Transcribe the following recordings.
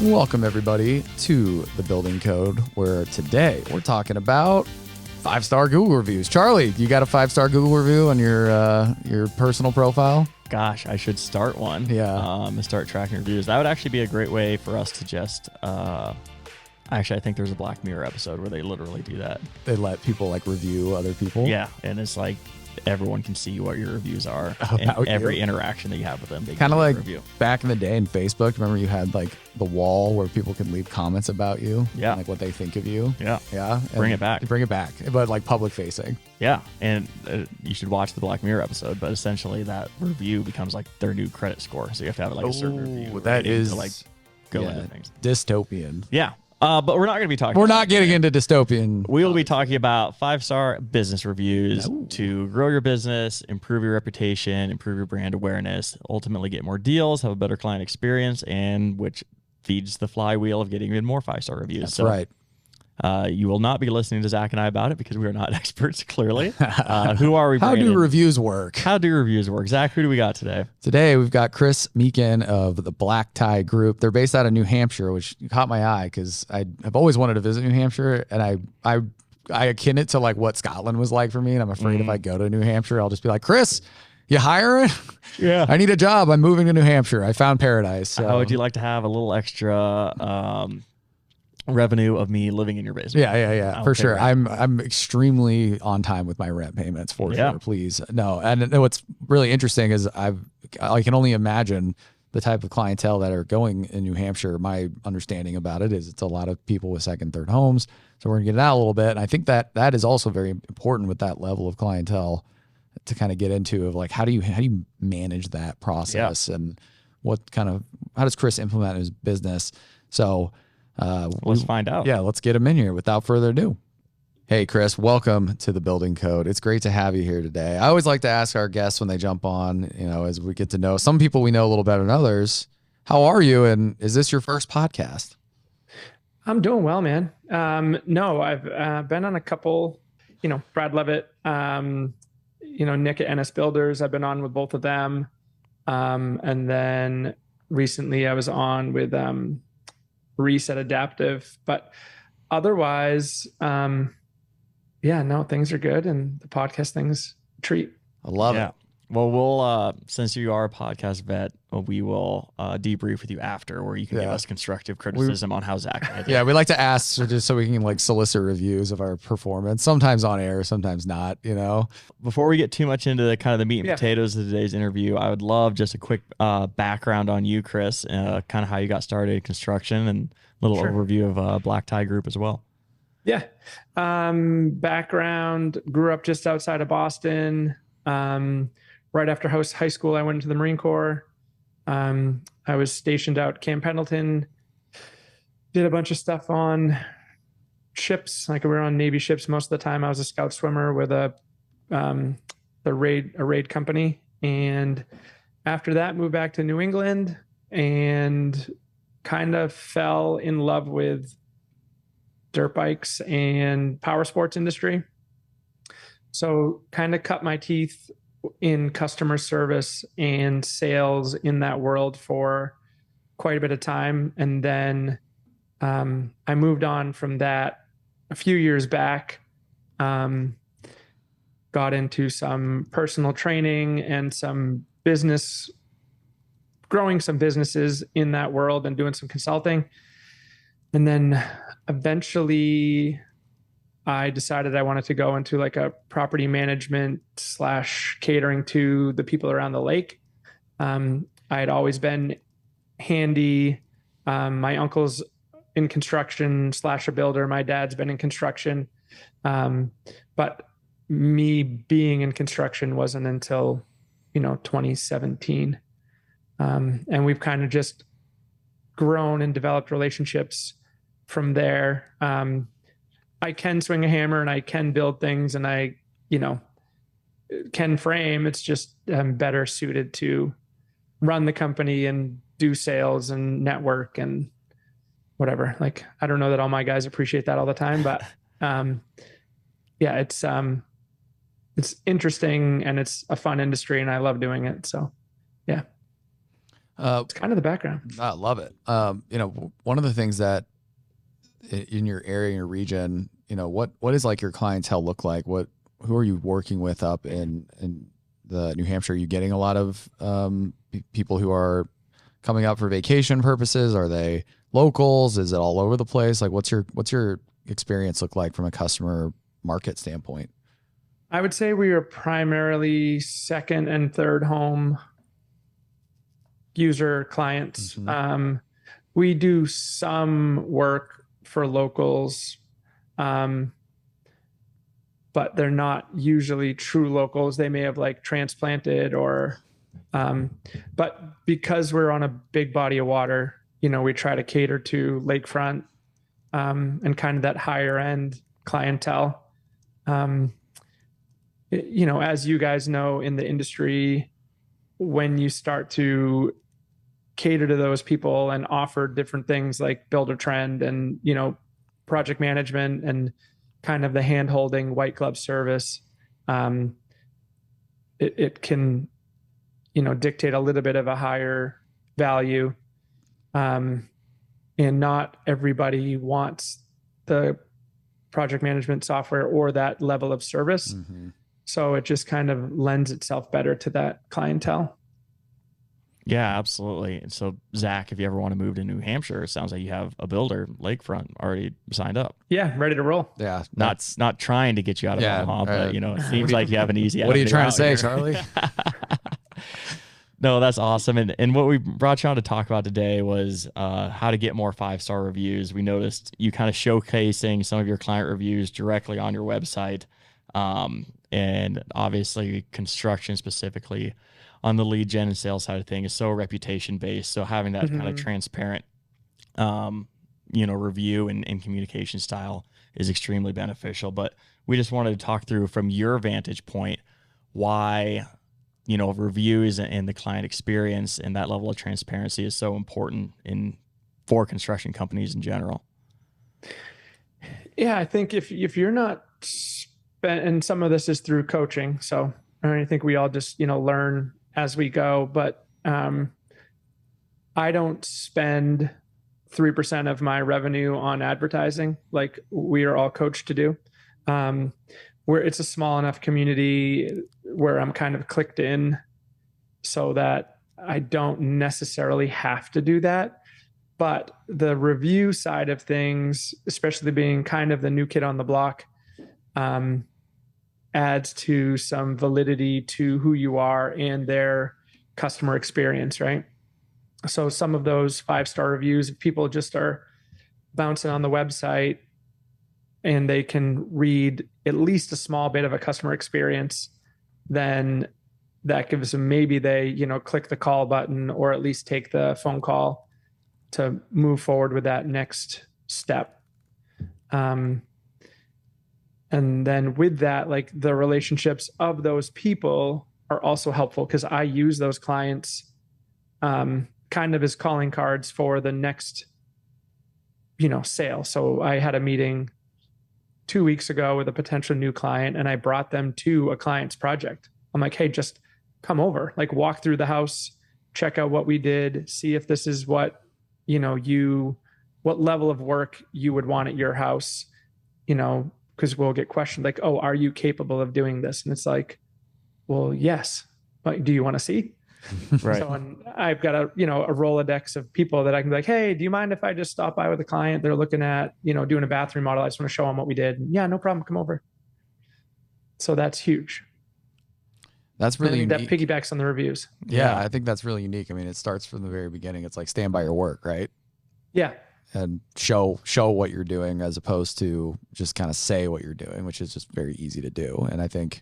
Welcome everybody to the Building Code, where today we're talking about 5-star Google reviews. Charlie, you got a 5-star Google review on your personal profile? Gosh, I should start one. Yeah. And start tracking reviews. That would actually be a great way for us to just. Actually, I think there's a Black Mirror episode where they literally do that. They let people like review other people. Yeah, and it's like everyone can see what your reviews are, and every interaction that you have with them. Kind of like review. Back in the day in Facebook. Remember, you had like the wall where people could leave comments about you. Yeah, and, like what they think of you. Yeah, yeah. Bring it back. Bring it back, but like public facing. Yeah, and you should watch the Black Mirror episode. But essentially, that review becomes like their new credit score. So you have to have like a certain review. That is to, like go into things. Dystopian. Yeah. But we're not going to be talking. We're not getting into dystopian. We will be talking about 5-star business reviews to grow your business, improve your reputation, improve your brand awareness, ultimately get more deals, have a better client experience, and which feeds the flywheel of getting even more 5-star reviews. That's right. You will not be listening to Zach and I about it because we are not experts, clearly. Who are we? How do reviews work? How do reviews work? Zach, who do we got today? Today, we've got Chris Meeken of the Black Tie Group. They're based out of New Hampshire, which caught my eye because I've always wanted to visit New Hampshire, and I akin it to like what Scotland was like for me, and I'm afraid if I go to New Hampshire, I'll just be like, Chris, you hiring? Yeah. I need a job. I'm moving to New Hampshire. I found paradise. So. How would you like to have a little extra revenue of me living in your basement? Yeah, for sure. I'm extremely on time with my rent payments for sure. Please. No. And what's really interesting is I can only imagine the type of clientele that are going in New Hampshire. My understanding about it is it's a lot of people with second, third homes. So we're gonna get it out a little bit. And I think that is also very important with that level of clientele to kind of get into of like, how do you manage that process and how does Chris implement his business? So let's find out. Yeah, let's get him in here without further ado. Hey, Chris, welcome to the Building Code. It's great to have you here today. I always like to ask our guests when they jump on, as we get to know some people we know a little better than others. How are you? And is this your first podcast? I'm doing well, man. No, I've been on a couple, Brad Levitt, Nick at NS Builders. I've been on with both of them. And then recently I was on with Reset Adaptive, but otherwise, things are good, and the podcast thing's a treat. I love it. Well, we'll since you are a podcast vet, we will debrief with you after, where you can give us constructive criticism on how Zach did. Yeah, we like to ask just so we can like solicit reviews of our performance, sometimes on air, sometimes not. Before we get too much into the kind of the meat and potatoes of today's interview, I would love just a quick background on you, Chris, kind of how you got started in construction, and a little overview of Black Tie Group as well. Yeah. Background: grew up just outside of Boston. Right after high school, I went into the Marine Corps. I was stationed out Camp Pendleton, did a bunch of stuff on ships. Like we were on Navy ships most of the time. I was a scout swimmer with a raid company. And after that, moved back to New England and kind of fell in love with dirt bikes and power sports industry. So kind of cut my teeth in customer service and sales in that world for quite a bit of time. And then I moved on from that a few years back, got into some personal training and growing some businesses in that world and doing some consulting. And then eventually I decided I wanted to go into like a property management / catering to the people around the lake. I had always been handy. My uncle's in construction / a builder. My dad's been in construction. But me being in construction wasn't until, 2017. And we've kind of just grown and developed relationships from there. I can swing a hammer and I can build things and I, can frame. It's just I'm better suited to run the company and do sales and network and whatever. Like, I don't know that all my guys appreciate that all the time, but it's interesting and it's a fun industry and I love doing it. So, yeah. It's kind of the background. I love it. One of the things that in your area, in your region, what is like your clientele look like? Who are you working with up in the New Hampshire? Are you getting a lot of people who are coming up for vacation purposes? Are they locals? Is it all over the place? Like, what's your experience look like from a customer market standpoint? I would say we are primarily second and third home user clients. Mm-hmm. We do some work for locals, but they're not usually true locals. They may have like transplanted but because we're on a big body of water, we try to cater to lakefront, and kind of that higher end clientele. As you guys know, in the industry, when you start to cater to those people and offer different things like Buildertrend and, project management and kind of the hand-holding white glove service, it can, dictate a little bit of a higher value. And not everybody wants the project management software or that level of service. Mm-hmm. So it just kind of lends itself better to that clientele. Yeah, absolutely. And so, Zach, if you ever want to move to New Hampshire, it sounds like you have a builder lakefront already signed up. Yeah, ready to roll. Yeah, not trying to get you out of Omaha, but it seems like you have an easy. What are you trying to say, here. Charley? No, that's awesome. And what we brought you on to talk about today was how to get more 5-star reviews. We noticed you kind of showcasing some of your client reviews directly on your website. And obviously construction specifically on the lead gen and sales side of things is so reputation based. So having that kind of transparent, review and communication style is extremely beneficial. But we just wanted to talk through from your vantage point, why, reviews and the client experience and that level of transparency is so important for construction companies in general. Yeah, I think if you're not and some of this is through coaching. So I think we all just, learn as we go, but I don't spend 3% of my revenue on advertising like we are all coached to do. Where it's a small enough community where I'm kind of clicked in so that I don't necessarily have to do that. But the review side of things, especially being kind of the new kid on the block, adds to some validity to who you are and their customer experience, right? So some of those 5-star reviews, if people just are bouncing on the website and they can read at least a small bit of a customer experience, then that gives them, maybe they, click the call button or at least take the phone call to move forward with that next step. And then with that, like the relationships of those people are also helpful because I use those clients kind of as calling cards for the next, sale. So I had a meeting 2 weeks ago with a potential new client and I brought them to a client's project. I'm like, hey, just come over, like walk through the house, check out what we did, see if this is what, what level of work you would want at your house, because we'll get questioned like, oh, are you capable of doing this? And it's like, well, yes. Like, do you want to see? Right. So and I've got a Rolodex of people that I can be like, hey, do you mind if I just stop by with a client? They're looking at, doing a bathroom model. I just want to show them what we did. And yeah, no problem. Come over. So that's huge. That's really unique. That piggybacks on the reviews. Yeah, I think that's really unique. I mean, it starts from the very beginning. It's like stand by your work, right? Yeah. And show what you're doing as opposed to just kind of say what you're doing, which is just very easy to do. And I think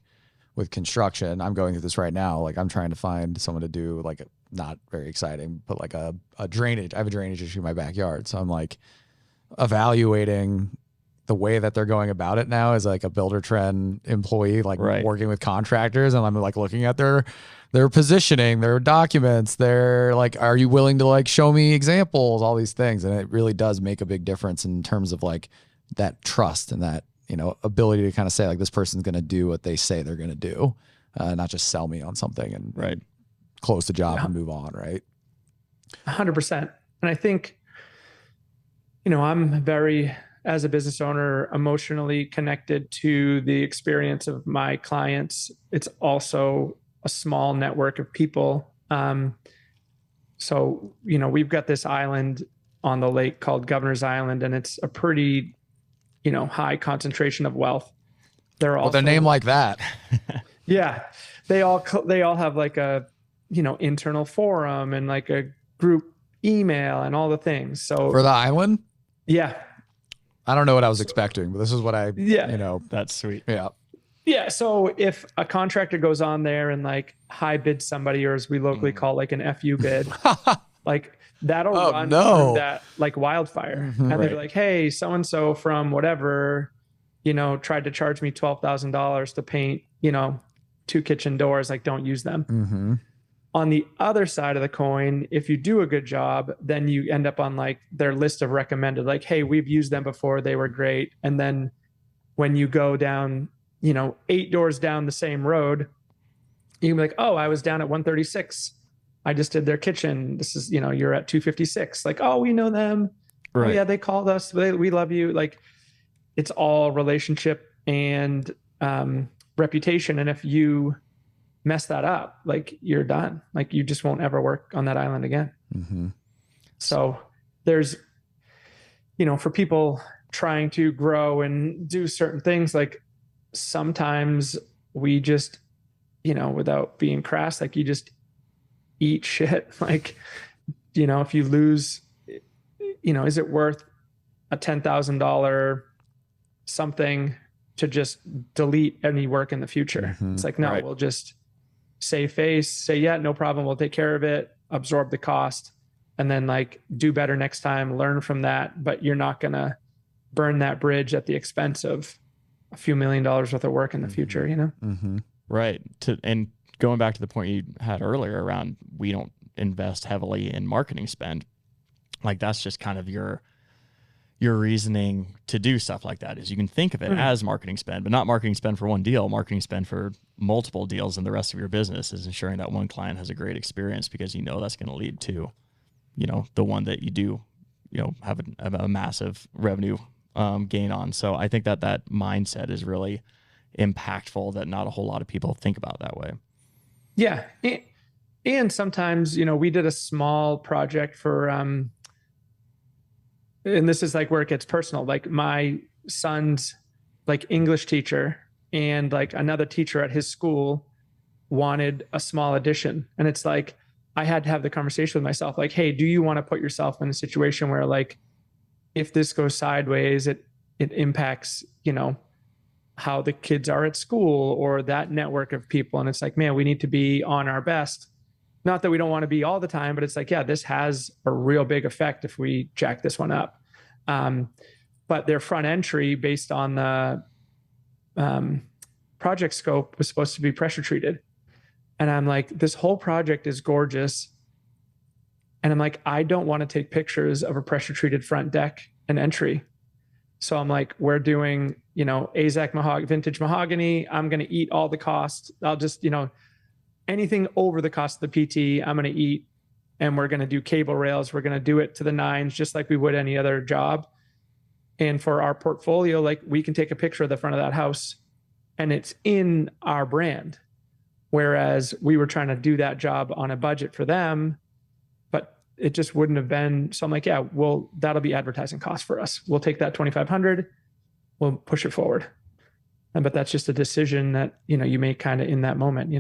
with construction, I'm going through this right now. Like I'm trying to find someone to do like not very exciting, but like a drainage. I have a drainage issue in my backyard. So I'm like evaluating the way that they're going about it now as like a Buildertrend employee, like working with contractors. And I'm like looking at their positioning, their documents, they're like, are you willing to like show me examples, all these things. And it really does make a big difference in terms of like that trust and that, ability to kind of say like, this person's going to do what they say they're going to do, not just sell me on something and close the job and move on. Right. 100%. And I think, I'm very, as a business owner, emotionally connected to the experience of my clients. It's also a small network of people. So, we've got this island on the lake called Governor's Island, and it's a pretty, high concentration of wealth. They're all with a name like that. Yeah, they all have like a, internal forum and like a group email and all the things. So For the island? yeah, I don't know what I was expecting, but this is what that's sweet. Yeah. Yeah. So if a contractor goes on there and like high bid somebody, or as we locally call like an FU bid, like that'll run through that like wildfire. And they'll be like, hey, so-and-so from whatever, tried to charge me $12,000 to paint, 2 kitchen doors. Like, don't use them. On the other side of the coin, if you do a good job, then you end up on like their list of recommended, like, hey, we've used them before. They were great. And then when you go down, 8 doors down the same road, you can be like, oh, I was down at 136. I just did their kitchen. This is, you're at 256. Like, oh, we know them. Right. Oh, yeah, they called us. We love you. Like, it's all relationship and reputation. And if you mess that up, like, you're done. Like, you just won't ever work on that island again. So there's, for people trying to grow and do certain things, like sometimes we just, without being crass, like you just eat shit. Like, if you lose, is it worth a $10,000 something to just delete any work in the future? It's like, no, we'll just save face, say, yeah, no problem. We'll take care of it, absorb the cost, and then like do better next time, learn from that. But you're not going to burn that bridge at the expense of a few $1 million worth of work in the future, Right. And going back to the point you had earlier around, we don't invest heavily in marketing spend. Like, that's just kind of your reasoning to do stuff like that, is you can think of it as marketing spend, but not marketing spend for one deal. Marketing spend for multiple deals in the rest of your business is ensuring that one client has a great experience, because that's going to lead to, the one that you do, have a massive revenue gain on. So I think that mindset is really impactful, that not a whole lot of people think about that way. Yeah. And sometimes, we did a small project for, and this is like where it gets personal. Like, my son's like English teacher and like another teacher at his school wanted a small addition. And it's like, I had to have the conversation with myself, like, hey, do you want to put yourself in a situation where, like, if this goes sideways, it impacts, how the kids are at school or that network of people. And it's like, man, we need to be on our best. Not that we don't want to be all the time, but it's like, yeah, this has a real big effect if we jack this one up. But their front entry based on the project scope was supposed to be pressure treated. And I'm like, this whole project is gorgeous. And I'm like, I don't want to take pictures of a pressure treated front deck and entry. So I'm like, we're doing, AZAC vintage mahogany. I'm going to eat all the costs. I'll just, anything over the cost of the PT, I'm going to eat. And we're going to do cable rails. We're going to do it to the nines, just like we would any other job. And for our portfolio, like, we can take a picture of the front of that house and it's in our brand. Whereas we were trying to do that job on a budget for them, but it just wouldn't have been. So I'm like, yeah, well, that'll be advertising cost for us. We'll take that 2,500, we'll push it forward. But that's just a decision that, you make kind of in that moment,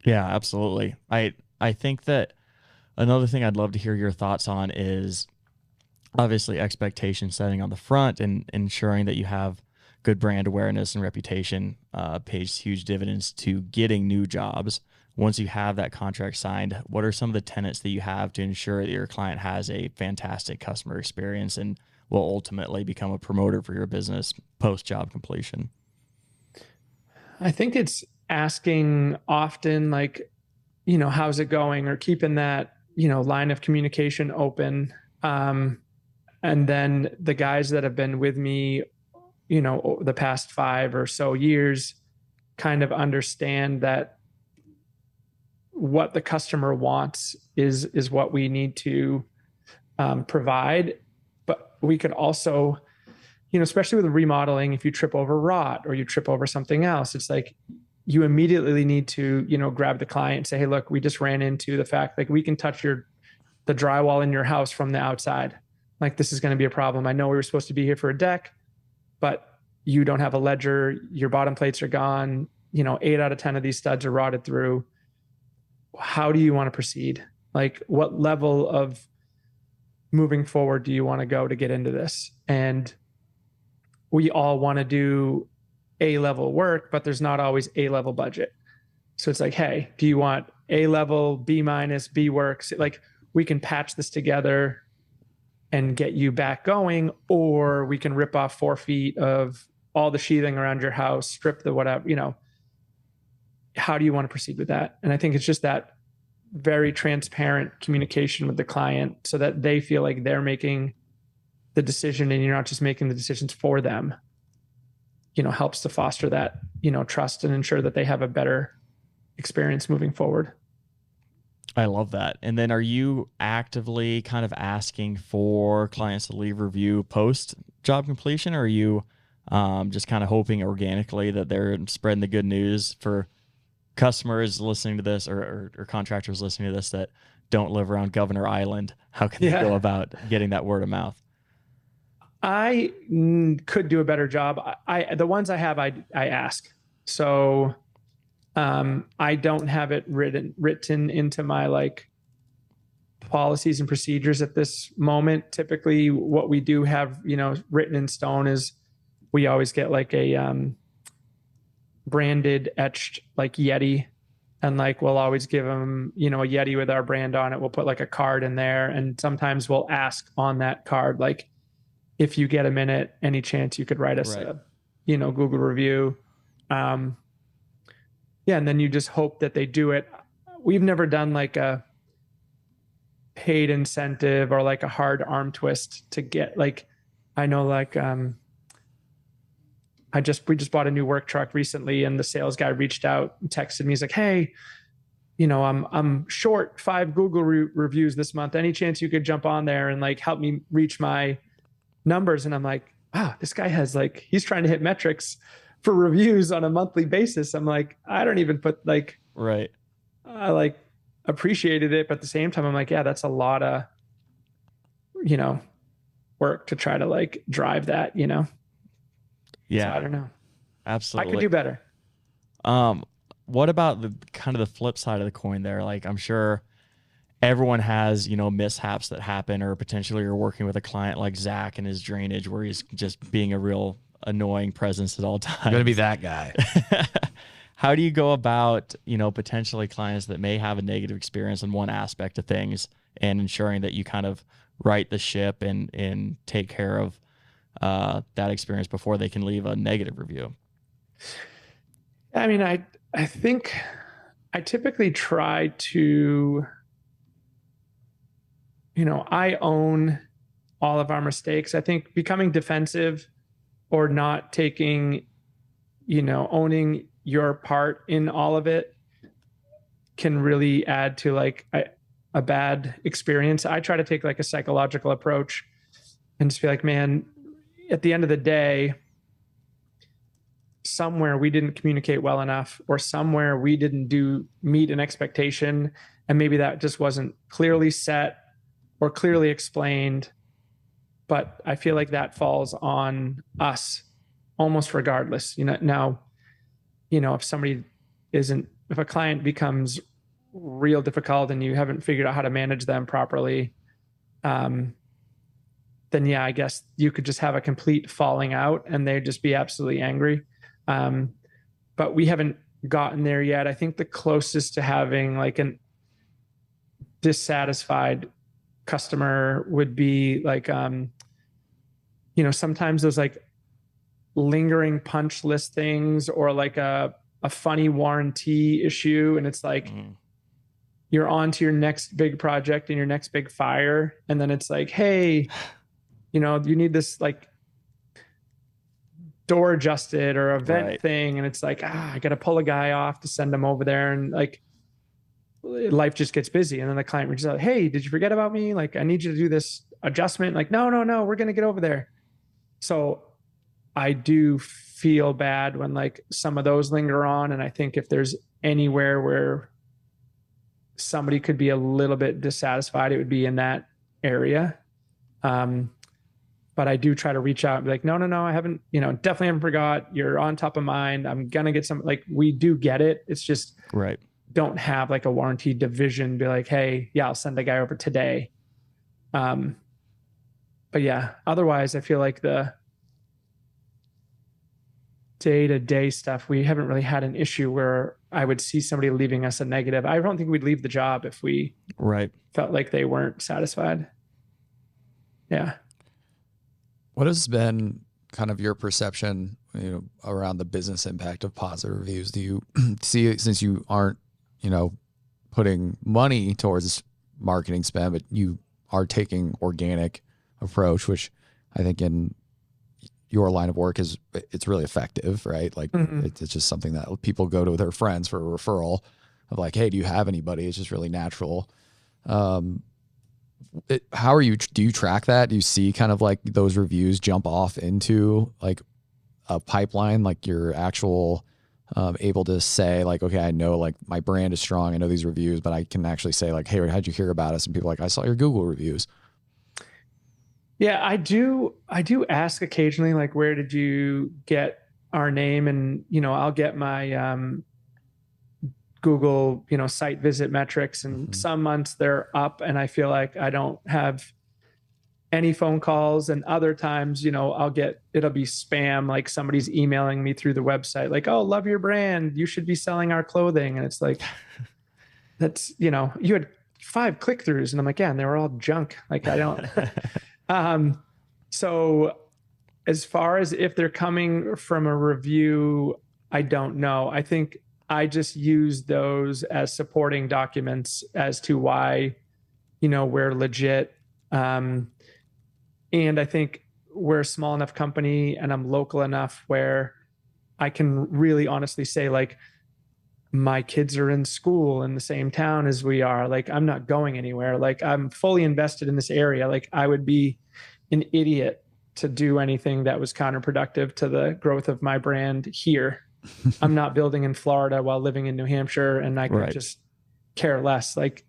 Yeah, absolutely. I think that another thing I'd love to hear your thoughts on is obviously expectation setting on the front, and ensuring that you have good brand awareness and reputation pays huge dividends to getting new jobs. Once you have that contract signed, what are some of the tenets that you have to ensure that your client has a fantastic customer experience and will ultimately become a promoter for your business post-job completion? I think it's asking often, like, how's it going, or keeping that, line of communication open. And then the guys that have been with me, the past 5 or so years kind of understand that what the customer wants is what we need to provide. But we could also, especially with remodeling, if you trip over rot or you trip over something else, it's like you immediately need to, grab the client and say, hey, look, we just ran into the fact like we can touch the drywall in your house from the outside. Like, this is going to be a problem. I know we were supposed to be here for a deck, but you don't have a ledger. Your bottom plates are gone. 8 out of 10 of these studs are rotted through. How do you want to proceed? Like, what level of moving forward do you want to go to get into this? And we all want to do A-level work, but there's not always A-level budget. So it's like, hey, do you want A-level, B-, B works? Like, we can patch this together and get you back going, or we can rip off 4 feet of all the sheathing around your house, strip the whatever, how do you want to proceed with that? And I think it's just that very transparent communication with the client so that they feel like they're making the decision and you're not just making the decisions for them, helps to foster that, trust and ensure that they have a better experience moving forward. I love that. And then are you actively kind of asking for clients to leave review post job completion, or are you just kind of hoping organically that they're spreading the good news for customers listening to this or contractors listening to this that don't live around Governor Island? How can they go about getting that word of mouth? I could do a better job. The ones I have, I ask. So I don't have it written into my policies and procedures at this moment. Typically what we do have, written in stone is we always get a branded etched Yeti, and we'll always give them, a Yeti with our brand on it. We'll put a card in there, and sometimes we'll ask on that card, if you get a minute, any chance you could write us a, Google review. And then you just hope that they do it. We've never done a paid incentive or a hard arm twist to get I know we just bought a new work truck recently, and the sales guy reached out and texted me. He's like, hey, I'm short 5 Google reviews this month. Any chance you could jump on there and help me reach my numbers? And I'm like, wow, this guy has he's trying to hit metrics for reviews on a monthly basis. I'm like, I don't even put right. I appreciated it, but at the same time, I'm like, yeah, that's a lot of, work to try to drive that, Yeah. So I don't know. Absolutely. I could do better. What about the kind of the flip side of the coin there? I'm sure everyone has, mishaps that happen, or potentially you're working with a client like Zach and his drainage, where he's just being a real annoying presence at all times. I'm gonna be that guy. How do you go about, potentially clients that may have a negative experience in one aspect of things, and ensuring that you kind of right the ship and take care of that experience before they can leave a negative review? I mean, I think I typically try to, I own all of our mistakes. I think becoming defensive or not taking, owning your part in all of it can really add to a bad experience. I try to take a psychological approach and just be like, man, at the end of the day, somewhere we didn't communicate well enough, or somewhere we didn't meet an expectation. And maybe that just wasn't clearly set or clearly explained. But I feel like that falls on us almost regardless. Now, if a client becomes real difficult and you haven't figured out how to manage them properly, then yeah, I guess you could just have a complete falling out and they'd just be absolutely angry. But we haven't gotten there yet. I think the closest to having an dissatisfied customer would be sometimes those lingering punch list things, or a funny warranty issue. And it's you're on to your next big project and your next big fire. And then it's hey, you need this door adjusted or a vent thing. And it's I got to pull a guy off to send him over there. And life just gets busy. And then the client reaches out, hey, did you forget about me? Like, I need you to do this adjustment. Like, no, we're going to get over there. So I do feel bad when like some of those linger on. And I think if there's anywhere where somebody could be a little bit dissatisfied, it would be in that area. But I do try to reach out and be like, no, I haven't, definitely haven't forgot. You're on top of mind. I'm going to get some, like, we do get it. It's just, right. Don't have like a warranty division be like, hey, yeah, I'll send the guy over today. But yeah, otherwise I feel like the day-to-day stuff, we haven't really had an issue where I would see somebody leaving us a negative. I don't think we'd leave the job if we felt like they weren't satisfied. Yeah. What has been kind of your perception, around the business impact of positive reviews? Do you see, since you aren't, putting money towards marketing spend, but you are taking organic approach, which I think in your line of work it's really effective, right? Like it's just something that people go to their friends for a referral of like, hey, do you have anybody? It's just really natural. Do you track that? Do you see kind of like those reviews jump off into like a pipeline, like your actual able to say like, okay, I know like my brand is strong. I know these reviews, but I can actually say like, hey, how'd you hear about us? And people are like, I saw your Google reviews. Yeah, I do ask occasionally, like, where did you get our name? And, I'll get my Google, site visit metrics, and some months they're up and I feel like I don't have any phone calls, and other times, it'll be spam, like somebody's emailing me through the website, like, oh, love your brand, you should be selling our clothing. And it's like, that's, you had 5 click-throughs, and I'm like, yeah, and they were all junk. Like, I don't. So as far as if they're coming from a review, I don't know. I think I just use those as supporting documents as to why, we're legit. And I think we're a small enough company and I'm local enough where I can really honestly say, like, my kids are in school in the same town as we are. Like, I'm not going anywhere. Like, I'm fully invested in this area. Like, I would be an idiot to do anything that was counterproductive to the growth of my brand here. I'm not building in Florida while living in New Hampshire, and I could just care less. Like,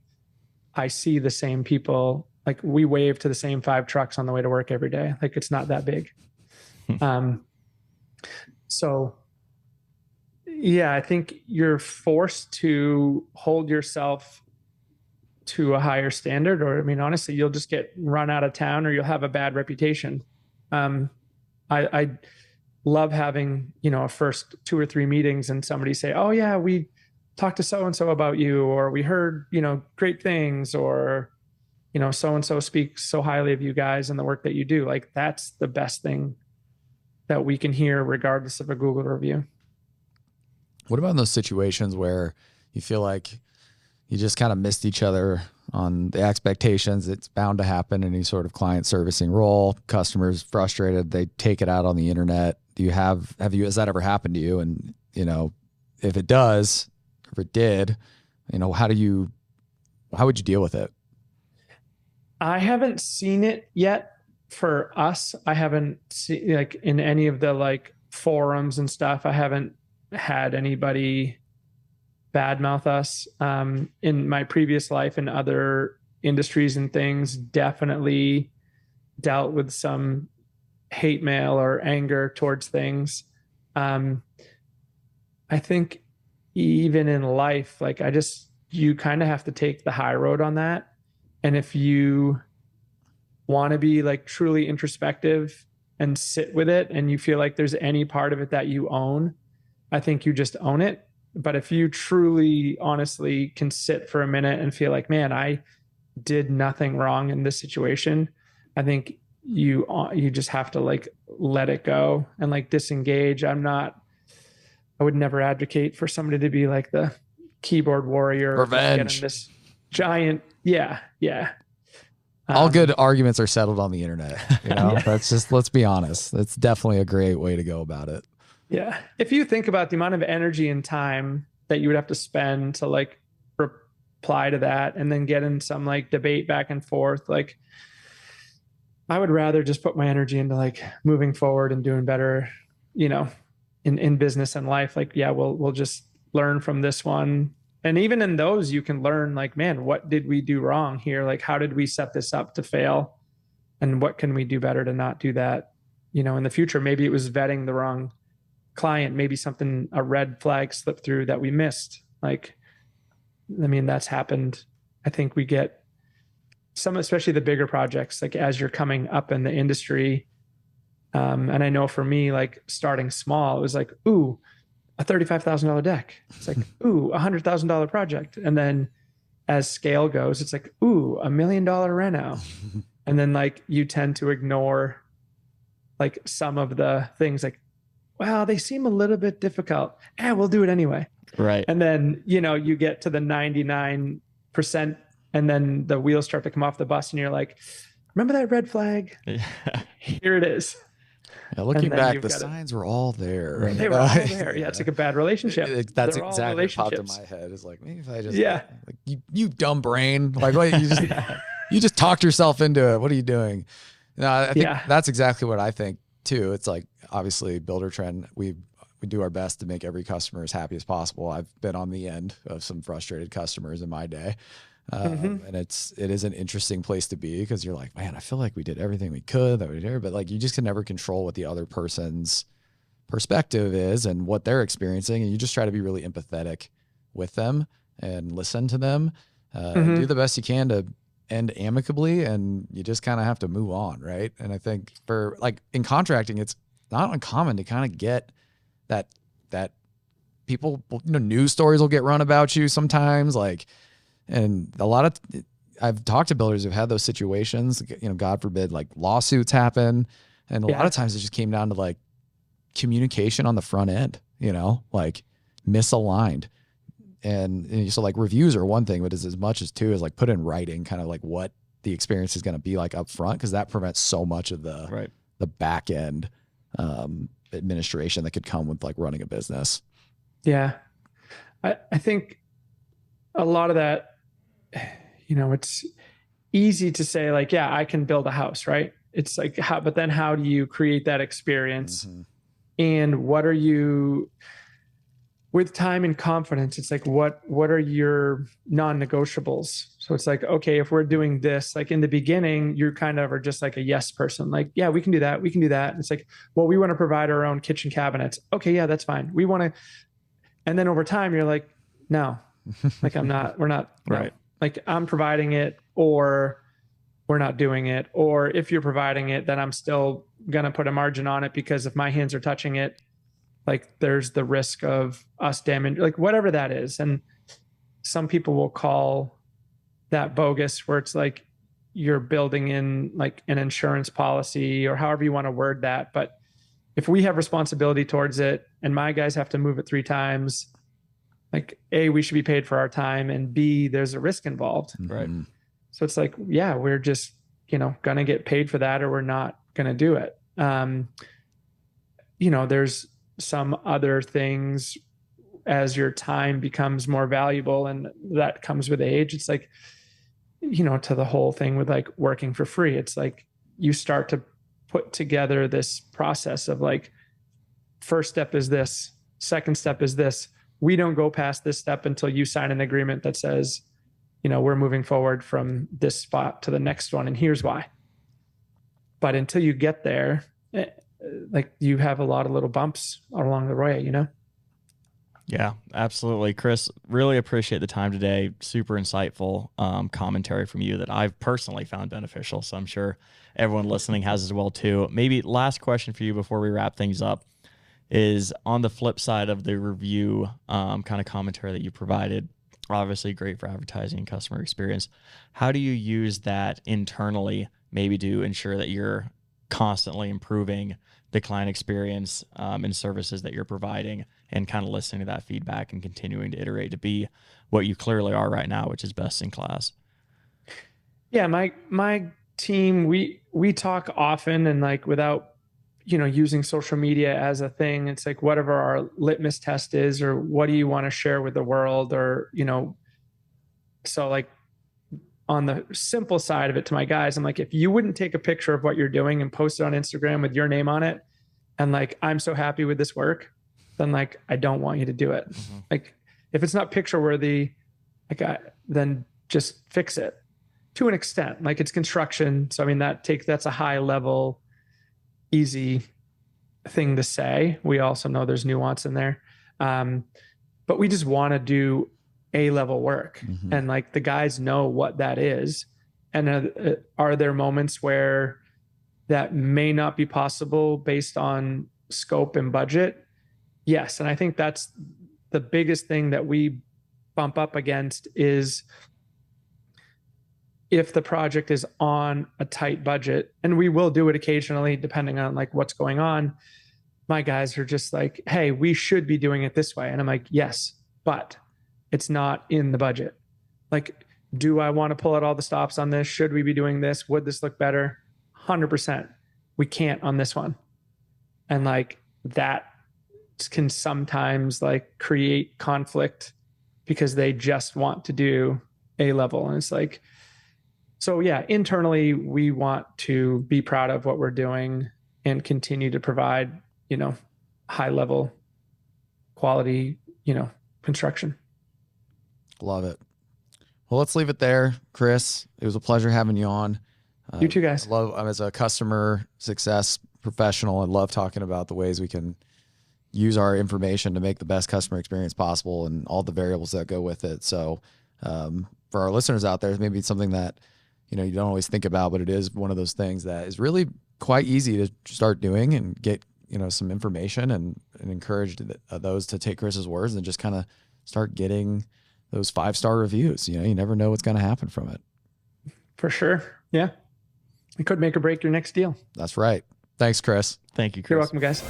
I see the same people. Like, we wave to the same 5 trucks on the way to work every day. Like, it's not that big. So yeah, I think you're forced to hold yourself to a higher standard, or, I mean, honestly, you'll just get run out of town, or you'll have a bad reputation. I love having, a first 2 or 3 meetings and somebody say, oh yeah, we talked to so-and-so about you, or we heard, great things, or, so-and-so speaks so highly of you guys and the work that you do. Like, that's the best thing that we can hear regardless of a Google review. What about in those situations where you feel like you just kind of missed each other on the expectations? It's bound to happen in any sort of client servicing role. Customers frustrated, they take it out on the internet. Has that ever happened to you? And, if it does, if it did, how would you deal with it? I haven't seen it yet for us. I haven't seen, like, in any of the like forums and stuff, I haven't had anybody badmouth us. In my previous life in other industries and things, definitely dealt with some hate mail or anger towards things. I think even in life, like, you kind of have to take the high road on that. And if you want to be like truly introspective and sit with it, and you feel like there's any part of it that you own, I think you just own it. But if you truly, honestly can sit for a minute and feel like, man, I did nothing wrong in this situation, I think you just have to like let it go and like disengage. I would never advocate for somebody to be like the keyboard warrior. Revenge. This giant. Yeah. All good arguments are settled on the internet. That's just, let's be honest. That's definitely a great way to go about it. Yeah. If you think about the amount of energy and time that you would have to spend to like apply to that and then get in some like debate back and forth. Like I would rather just put my energy into like moving forward and doing better, you know, in business and life. Like, yeah, we'll just learn from this one. And even in those, you can learn like, man, what did we do wrong here? Like, how did we set this up to fail? And what can we do better to not do that, you know, in the future? Maybe it was vetting the wrong client, maybe something, a red flag slipped through that we missed. Like, I mean, that's happened. I think we get some, especially the bigger projects, like as you're coming up in the industry. And I know for me, like starting small, it was like, ooh, a $35,000 deck. It's like, ooh, $100,000 project. And then as scale goes, it's like, ooh, $1 million reno. And then like you tend to ignore like some of the things like, wow, they seem a little bit difficult. Yeah, we'll do it anyway. Right. And then, you know, you get to the 99% and then the wheels start to come off the bus and you're like, remember that red flag? Here it is. Yeah, looking back, the signs were all there. Right. They were all there. Yeah, it's like a bad relationship. That's exactly what popped in my head. It's like, maybe if I just, like, you dumb brain, like, what, you just talked yourself into it. What are you doing? No, I think that's exactly what I think too. It's like, obviously, Buildertrend, we do our best to make every customer as happy as possible. I've been on the end of some frustrated customers in my day. And it is an interesting place to be because you're like, man, I feel like we did everything we could that we did, but like you just can never control what the other person's perspective is and what they're experiencing. And you just try to be really empathetic with them and listen to them, and do the best you can to end amicably. And you just kind of have to move on. Right. And I think for like in contracting, it's not uncommon to kind of get that people, you know, news stories will get run about you sometimes, like, and a lot of, I've talked to builders who've had those situations, you know, God forbid, like lawsuits happen. And a lot of times it just came down to like communication on the front end, you know, like misaligned. And so like reviews are one thing, but as much as too is like put in writing kind of like what the experience is going to be like up front. Cause that prevents so much of the back end, administration that could come with like running a business. Yeah. I think a lot of that, you know, it's easy to say like, yeah, I can build a house, right? It's like, but then how do you create that experience? And what are you, with time and confidence, it's like, what are your non-negotiables? So it's like, okay, if we're doing this, like in the beginning, you kind of are just like a yes person. Like, yeah, we can do that. We can do that. And it's like, well, we want to provide our own kitchen cabinets. Okay. Yeah, that's fine. We want to, and then over time you're like, no, like we're not, right. No. Like I'm providing it or we're not doing it. Or if you're providing it, then I'm still going to put a margin on it because if my hands are touching it, like there's the risk of us damage, like whatever that is. And some people will call that bogus where it's like you're building in like an insurance policy or however you want to word that. But if we have responsibility towards it and my guys have to move it 3 times, like A, we should be paid for our time, and B, there's a risk involved. Right. So it's like, yeah, we're just, you know, going to get paid for that or we're not going to do it. You know, there's some other things as your time becomes more valuable and that comes with age. It's like, you know, to the whole thing with like working for free. It's like you start to put together this process of like, first step is this, second step is this. We don't go past this step until you sign an agreement that says, you know, we're moving forward from this spot to the next one. And here's why. But until you get there, like you have a lot of little bumps along the way, you know? Yeah, absolutely. Chris, really appreciate the time today. Super insightful commentary from you that I've personally found beneficial. So I'm sure everyone listening has as well too. Maybe last question for you before we wrap things up is on the flip side of the review kind of commentary that you provided, obviously great for advertising and customer experience. How do you use that internally maybe to ensure that you're constantly improving the client experience and services that you're providing and kind of listening to that feedback and continuing to iterate to be what you clearly are right now, which is best in class? Yeah, my team, we talk often and like without, you know, using social media as a thing, it's like whatever our litmus test is, or what do you want to share with the world? Or, you know, So like on the simple side of it to my guys, I'm like, if you wouldn't take a picture of what you're doing and post it on Instagram with your name on it, and like, I'm so happy with this work, then like, I don't want you to do it. Mm-hmm. Like if it's not picture worthy, then just fix it to an extent. Like it's construction. So, I mean, that's a high level, easy thing to say. We also know there's nuance in there. But we just want to do A-level work. Mm-hmm. And like the guys know what that is. And are there moments where that may not be possible based on scope and budget? Yes. And I think that's the biggest thing that we bump up against is if the project is on a tight budget, and we will do it occasionally depending on like what's going on. My guys are just like, hey, we should be doing it this way. And I'm like, yes, but it's not in the budget. Like, do I want to pull out all the stops on this? Should we be doing this? Would this look better? 100%. We can't on this one. And like that can sometimes like create conflict because they just want to do A-level. And it's like, so yeah, internally we want to be proud of what we're doing and continue to provide, high level quality, construction. Love it. Well, let's leave it there, Chris. It was a pleasure having you on. You too, guys. I'm as a customer success professional, I love talking about the ways we can use our information to make the best customer experience possible and all the variables that go with it. So for our listeners out there, maybe it's something that, you don't always think about, but it is one of those things that is really quite easy to start doing and get, some information and encourage those to take Chris's words and just kind of start getting those 5-star reviews. You never know what's going to happen from it. For sure. Yeah. It could make or break your next deal. That's right. Thanks, Chris. Thank you, Chris. You're welcome, guys.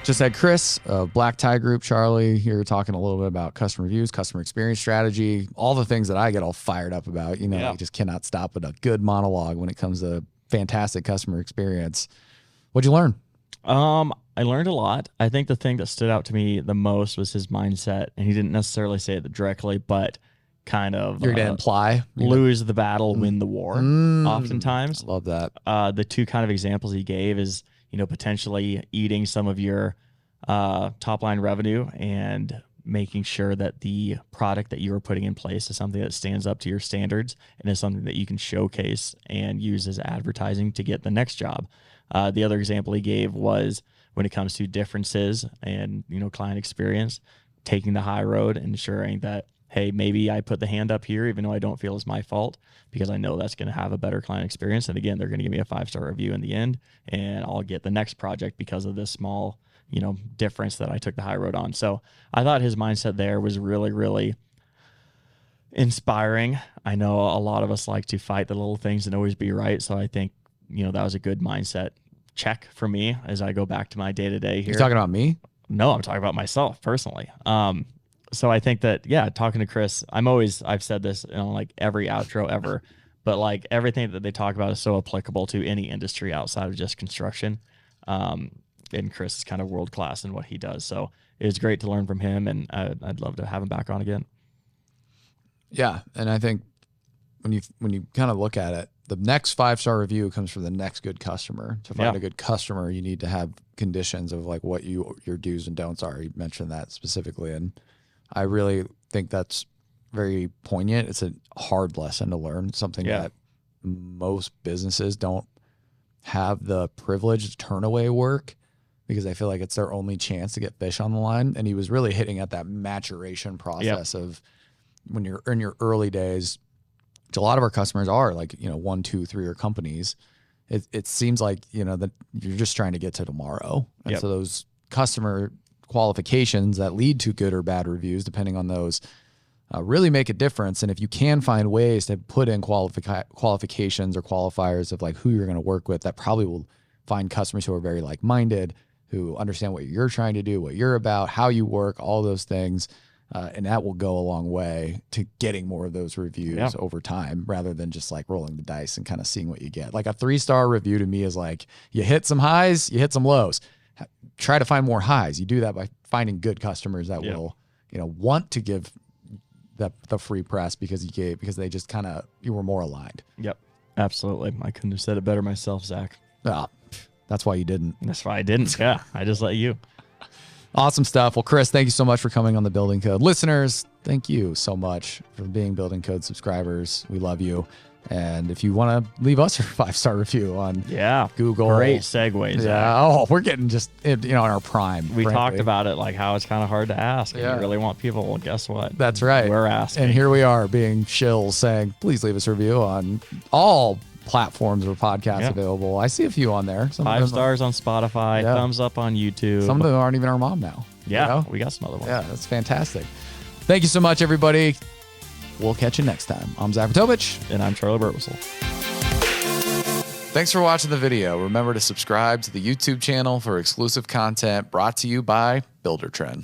Just had Chris, Black Tie Group, Charley here talking a little bit about customer reviews, customer experience strategy, all the things that I get all fired up about. You just cannot stop with a good monologue when it comes to fantastic customer experience. What'd you learn? I learned a lot. I think the thing that stood out to me the most was his mindset, and he didn't necessarily say it directly, but kind of you're going to imply lose the battle, win the war. Oftentimes, I love that. The two kind of examples he gave is, potentially eating some of your top line revenue and making sure that the product that you are putting in place is something that stands up to your standards and is something that you can showcase and use as advertising to get the next job. The other example he gave was when it comes to differences and, client experience, taking the high road and ensuring that, hey, maybe I put the hand up here, even though I don't feel it's my fault, because I know that's going to have a better client experience. And again, they're going to give me a 5-star review in the end, and I'll get the next project because of this small, difference that I took the high road on. So I thought his mindset there was really, really inspiring. I know a lot of us like to fight the little things and always be right. So I think, that was a good mindset check for me as I go back to my day-to-day here. You're talking about me? No, I'm talking about myself personally. So I think that, talking to Chris, I've said this in like every outro ever, but like everything that they talk about is so applicable to any industry outside of just construction. And Chris is kind of world-class in what he does. So it was great to learn from him, and I'd love to have him back on again. Yeah. And I think when you kind of look at it, the next 5-star review comes from the next good customer. To find a good customer, you need to have conditions of like what your do's and don'ts are. You mentioned that specifically. And I really think that's very poignant. It's a hard lesson to learn, something that most businesses don't have the privilege to turn away work because I feel like it's their only chance to get fish on the line. And he was really hitting at that maturation process of when you're in your early days. A lot of our customers are like, 1, 2, 3-year companies. It seems like, that you're just trying to get to tomorrow. And so those customer qualifications that lead to good or bad reviews, depending on those, really make a difference. And if you can find ways to put in qualifications or qualifiers of like who you're going to work with, that probably will find customers who are very like-minded, who understand what you're trying to do, what you're about, how you work, all those things. And that will go a long way to getting more of those reviews over time, rather than just like rolling the dice and kind of seeing what you get. Like a 3-star review to me is like, you hit some highs, you hit some lows. Try to find more highs. You do that by finding good customers that will, want to give the free press because they just you were more aligned. Yep. Absolutely. I couldn't have said it better myself, Zach. That's why you didn't. That's why I didn't. Yeah. I just let you. Awesome stuff. Well, Chris, thank you so much for coming on the Building Code. Listeners, thank you so much for being Building Code subscribers. We love you. And if you want to leave us a 5-star review on Google. Great segues. Yeah. Oh, we're getting just, in our prime. We talked about it, like how it's kind of hard to ask. Yeah. And you really want people. Well, guess what? That's right. We're asking. And here we are being shills saying, please leave us a review on all platforms where podcasts available. I see a few on there. 5 stars on Spotify, thumbs up on YouTube. Some of them aren't even our mom now. Yeah, we got some other ones. Yeah, that's fantastic. Thank you so much, everybody. We'll catch you next time. I'm Zach Ratovich. And I'm Charley Burtwhistle. Thanks for watching the video. Remember to subscribe to the YouTube channel for exclusive content brought to you by Buildertrend.